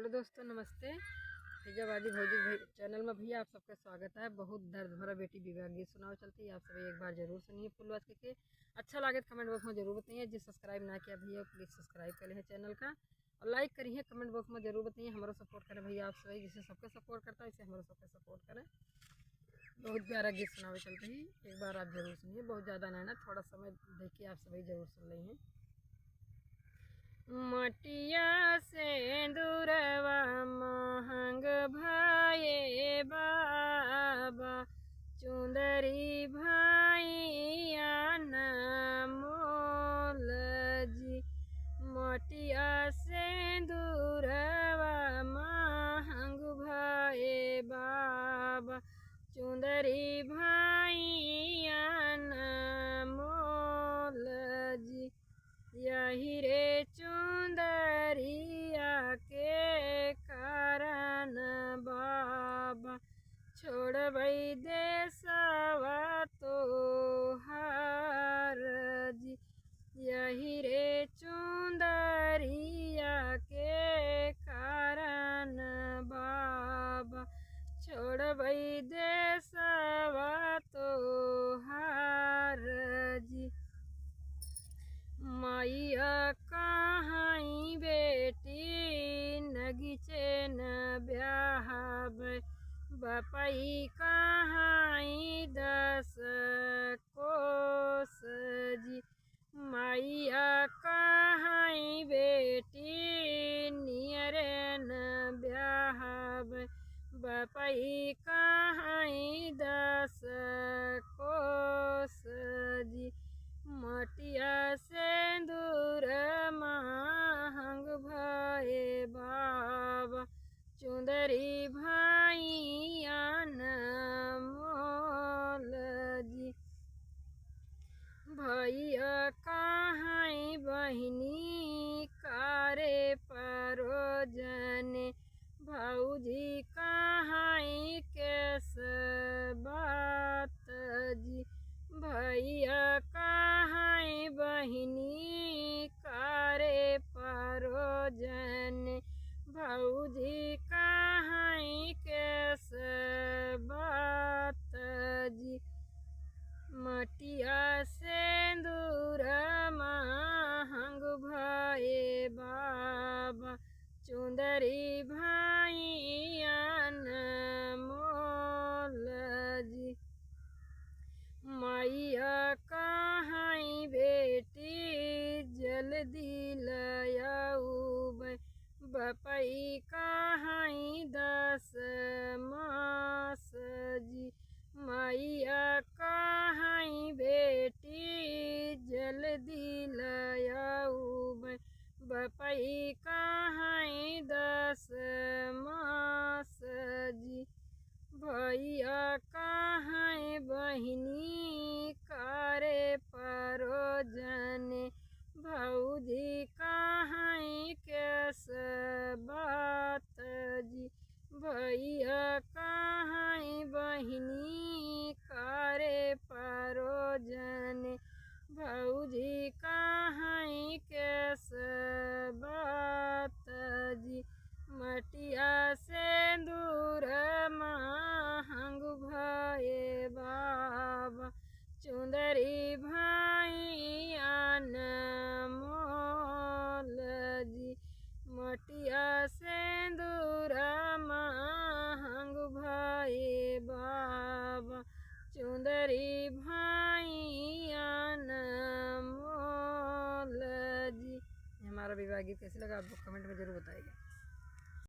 Hello दोस्तों, नमस्ते। फिजाबादी भौजी भाई चैनल में भैया आप सबका स्वागत है। बहुत दर्द भरा बेटी विवाह गीत सुनाओ चलती है, आप सभी एक बार जरूर सुनिए फुल वॉच करके। अच्छा लगे तो कमेंट बॉक्स में जरूर बताइए। जिस सब्सक्राइब ना किया भैया प्लीज़ सब्सक्राइब कर लें चैनल का और लाइक करिए। कमेंट बॉक्स में जरूर बताइए, हमारा सपोर्ट करें भैया। आप सभी जिसे सबके सपोर्ट करता है इसे हमारा सबका सपोर्ट करें। बहुत प्यारा गीत सुनाओ चलते ही, एक बार आप जरूर सुनिए। बहुत ज़्यादा नहीं ना, थोड़ा समय देखिए, आप सभी जरूर सुन लेंगे। मटिया सेंदूरवा महंग भाए बाबा, चुंदरी भाइया न मोल जी। मटिया सेंदूरवा महंग भाए बाबा, चुंदरी भाइया न मोल जी। यही रे चुंदरिया के कारण बाबा, छोड़बई देशवा तो हार जी। यही रे चुंदरिया के कारण बाबा, छोड़बई देशवा तो हार जी। मैया कहाँ बेटी नगीचे न ब्याहब, बपई कहाँ 10 कोस जी। मैया कहाँ बेटी नियर न ब्याहब, बपई कहाँ 10 कोस जी। मटिया सेंदूर महंग भाए बाबा, चुंदरी भाइया न मोल जी। भैया कहाँ बहिनी कारे परोजन, भौजी कहाँ केस बात जी। भैया कहाँ बहिनी कारे परोजन, भौजी कहाँ केस बात जी। मटिया सेंदूर महंग भाए बाबा, चुंदरी भाइया न मोल जी। मैया कहाँ बेटी जल्दी लयाऊब, बपई कहाँ 10 मास जी। मैया कहाँ बेटी जल्दी लयाऊब, बपई कहाँ 10 मास जी। भैया कहाँ बहिनी कारे परोजन, भौजी कहाँ केस बात जी। भैया कहाँ बहिनी कारे परोजन, भौजी कहाँ केस बात जी। मटिया सेंदूर महंग भाए बाबा, चुंदरी भाइया न मोल जी। मटिया सेंदूर महंग भाए बाबा, चुंदरी भाइया न मोल जी। हमारा विवाह गीत कैसे लगा आप लोग कमेंट में जरूर बताइएगा।